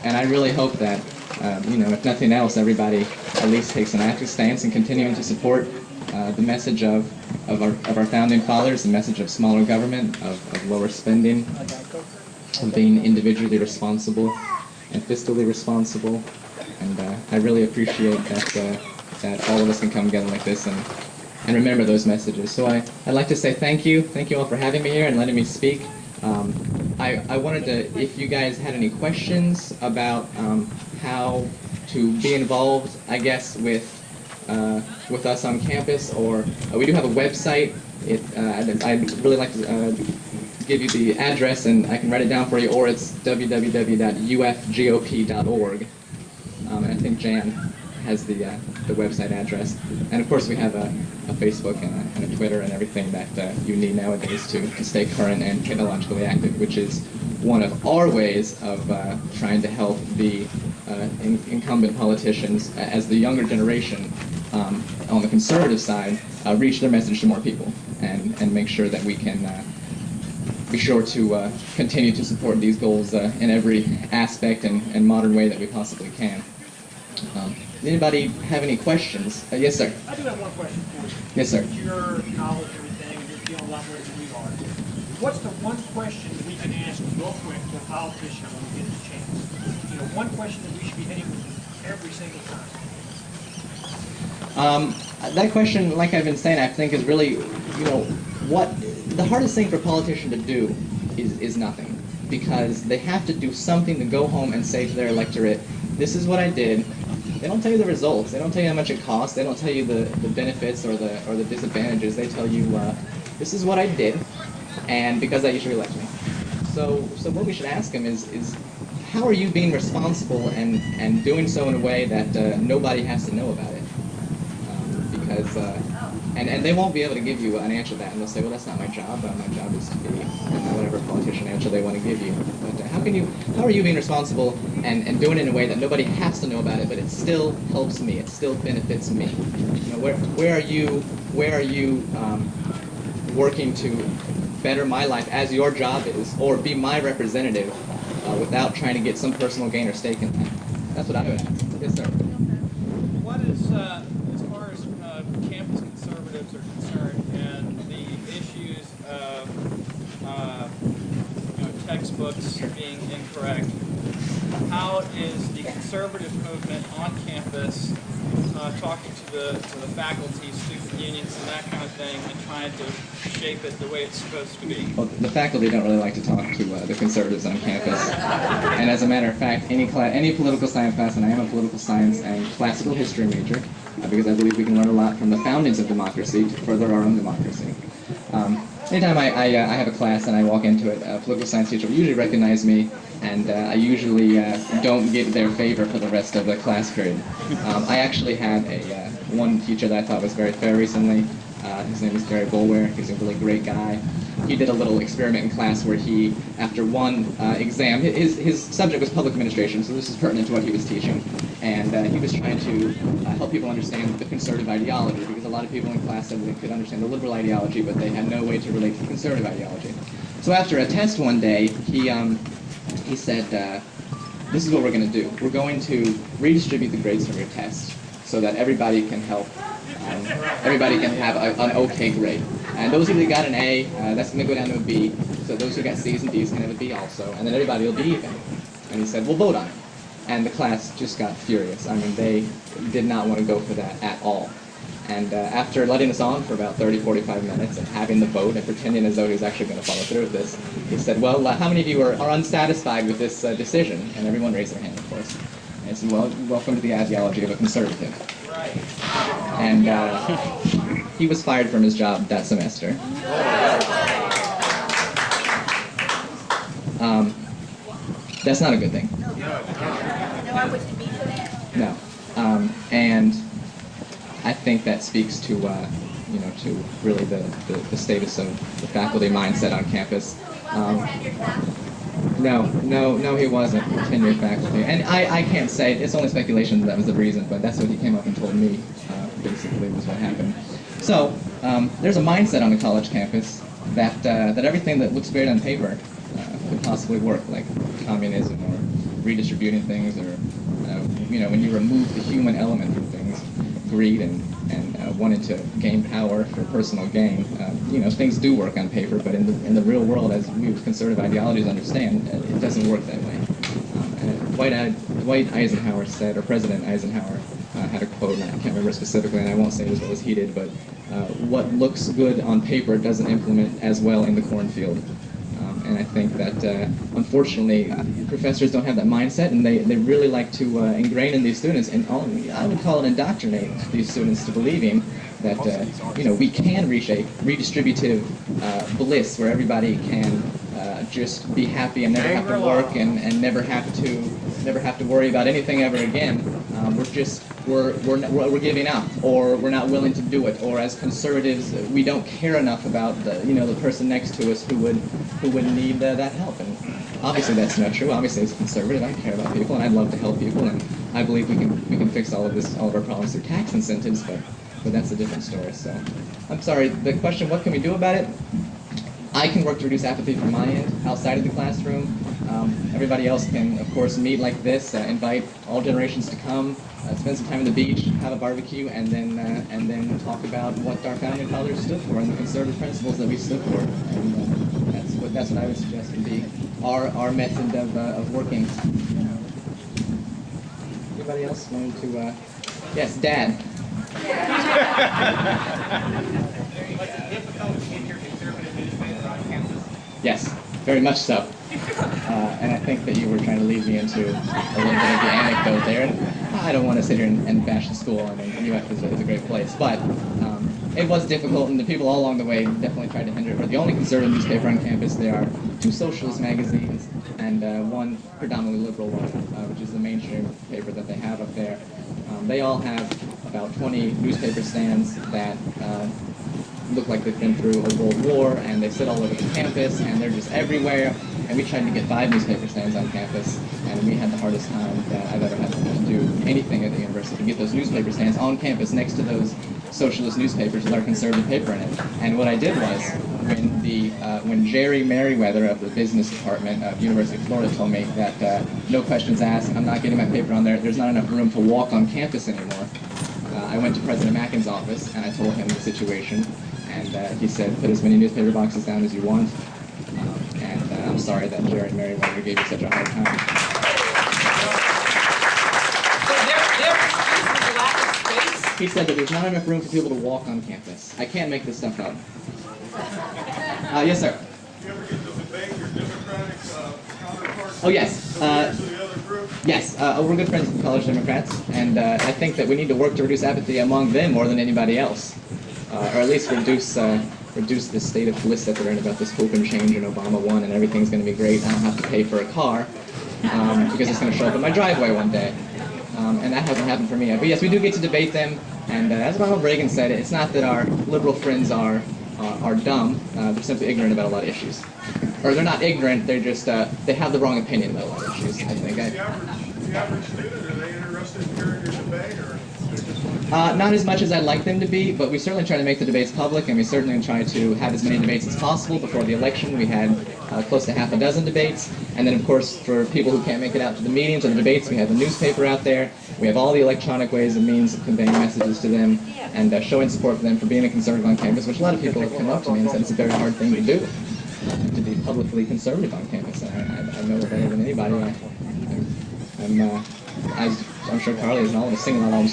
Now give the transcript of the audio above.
And I really hope that, if nothing else, everybody at least takes an active stance in continuing to support the message of our founding fathers, the message of smaller government, of lower spending, of being individually responsible and fiscally responsible. And I really appreciate that all of us can come together like this and remember those messages. So I'd like to say thank you all for having me here and letting me speak. I wanted to, if you guys had any questions about how to be involved, I guess, with us on campus, or we do have a website. I'd really like to give you the address, and I can write it down for you, or it's www.ufgop.org. And I think Jan has the website address. And of course we have a Facebook and a Twitter and everything that you need nowadays to stay current and technologically active, which is one of our ways of trying to help the incumbent politicians, as the younger generation on the conservative side, reach their message to more people and make sure that we can be sure to continue to support these goals in every aspect and modern way that we possibly can. Anybody have any questions? Yes, sir. I do have one question for you. Yes, sir. With your knowledge and everything, and you're feeling a lot better than we are. What's the one question that we can ask real quick to a politician when we get the chance? One question that we should be hitting every single time. That question, like I've been saying, I think is really, what the hardest thing for a politician to do is nothing, because they have to do something to go home and say to their electorate, this is what I did. They don't tell you the results. They don't tell you how much it costs. They don't tell you the benefits or the disadvantages. They tell you, this is what I did, and because that usually elect me. So what we should ask them is how are you being responsible and doing so in a way that nobody has to know about it? Because and they won't be able to give you an answer to that, and they'll say, well, that's not my job. My job is to be whatever politician answer they want to give you. But how are you being responsible and doing it in a way that nobody has to know about it, but it still helps me, it still benefits me? Where are you working to better my life as your job is, or be my representative without trying to get some personal gain or stake in that? That's what I would ask. Yes, sir. What is, as far as campus conservatives are concerned, and the issues of textbooks being incorrect, how is the conservative movement on campus talking to the faculty, student unions, and that kind of thing, and trying to shape it the way it's supposed to be? Well, the faculty don't really like to talk to the conservatives on campus. And as a matter of fact, any political science class, and I am a political science and classical history major, because I believe we can learn a lot from the foundings of democracy to further our own democracy. Anytime I have a class and I walk into it, a political science teacher will usually recognize me, and I usually don't get their favor for the rest of the class period. I actually had one teacher that I thought was very fair recently. His name is Gary Boulware. He's a really great guy. He did a little experiment in class where he, after one exam, his subject was public administration, so this is pertinent to what he was teaching, and he was trying to help people understand the conservative ideology, because a lot of people in class said they could understand the liberal ideology, but they had no way to relate to the conservative ideology. So after a test one day, he said, this is what we're going to do. We're going to redistribute the grades from your test so that everybody can everybody can have an okay grade. And those who got an A, that's going to go down to a B. So those who got C's and D's can have a B also. And then everybody will be even. And he said, we'll vote on it. And the class just got furious. I mean, they did not want to go for that at all. And after letting us on for about 30, 45 minutes and having the vote and pretending as though he was actually going to follow through with this, he said, well, how many of you are unsatisfied with this decision? And everyone raised their hand, of course. And I said, well, welcome to the ideology of a conservative. Right. And he was fired from his job that semester. That's not a good thing. No, I wouldn't be for that. No. And I think that speaks to, to really the status of the faculty mindset on campus. No, he wasn't tenured faculty. And I can't say, it's only speculation that was the reason, but that's what he came up and told me, basically, was what happened. So, there's a mindset on the college campus that everything that looks great on paper could possibly work, like communism redistributing things, or when you remove the human element from things, greed and wanting to gain power for personal gain. Things do work on paper, but in the real world, as we with conservative ideologies understand, it doesn't work that way. Dwight Eisenhower said, or President Eisenhower had a quote, and I can't remember specifically, and I won't say it as well as he did, but what looks good on paper doesn't implement as well in the cornfield. And I think that, unfortunately, professors don't have that mindset, and they really like to ingrain in these students, and I would call it indoctrinate these students to believing that, we can reach a redistributive bliss where everybody can just be happy and never have to work and never have to worry about anything ever again. We're giving up, or we're not willing to do it, or as conservatives we don't care enough about the person next to us who would need that help. And obviously that's not true. Obviously as a conservative I care about people and I'd love to help people, and I believe we can fix all of our problems through tax incentives, but that's a different story. So I'm sorry, the question, what can we do about it? I can work to reduce apathy from my end outside of the classroom. Everybody else can, of course, meet like this, invite all generations to come, spend some time on the beach, have a barbecue, and then talk about what our founding fathers stood for and the conservative principles that we stood for. And that's what I would suggest would be our method of working. Anybody else want to? Yes, Dad. Was it difficult to get your conservative newspaper on campus? Yes, very much so. And I think that you were trying to lead me into a little bit of the anecdote there. And I don't want to sit here and bash the school. I mean, UF is a great place. But it was difficult, and the people all along the way definitely tried to hinder it. We're the only conservative newspaper on campus. There are 2 socialist magazines and one predominantly liberal one, which is the mainstream paper that they have up there. They all have about 20 newspaper stands that look like they've been through a world war, and they sit all over the campus, and they're just everywhere. And we tried to get 5 newspaper stands on campus, and we had the hardest time that I've ever had to do anything at the university, to get those newspaper stands on campus next to those socialist newspapers with our conservative paper in it. And what I did was, when Jerry Merriweather of the business department of University of Florida told me that no questions asked, I'm not getting my paper on there, there's not enough room to walk on campus anymore, I went to President Mackin's office and I told him the situation, and he said, put as many newspaper boxes down as you want. I'm sorry that Jerry Merriweather gave you such a hard time. So there is a lack of space? He said that there's not enough room for people to walk on campus. I can't make this stuff up. Yes, sir. Do you ever get to debate your Democratic counterparts? Oh, yes. The other group? Yes, we're good friends with the college Democrats, and I think that we need to work to reduce apathy among them more than anybody else, or at least reduce the state of bliss that they're in about this hope and change and Obama won and everything's going to be great. I don't have to pay for a car because it's going to show up in my driveway one day, and that hasn't happened for me yet. But yes, we do get to debate them, and as Ronald Reagan said, it's not that our liberal friends are dumb. They're simply ignorant about a lot of issues. Or they're not ignorant, they're just, they have the wrong opinion about a lot of issues, I think. The average student, are they interested in hearing your debate, or they're just like... Not as much as I'd like them to be, but we certainly try to make the debates public, and we certainly try to have as many debates as possible. Before the election, we had close to half a dozen debates, and then of course for people who can't make it out to the meetings or the debates, we have the newspaper out there. We have all the electronic ways and means of conveying messages to them and showing support for them for being a conservative on campus, which a lot of people have come up to me and said it's a very hard thing to do, to be publicly conservative on campus. And I know it better than anybody. I'm sure Carly is, and all of us sing along all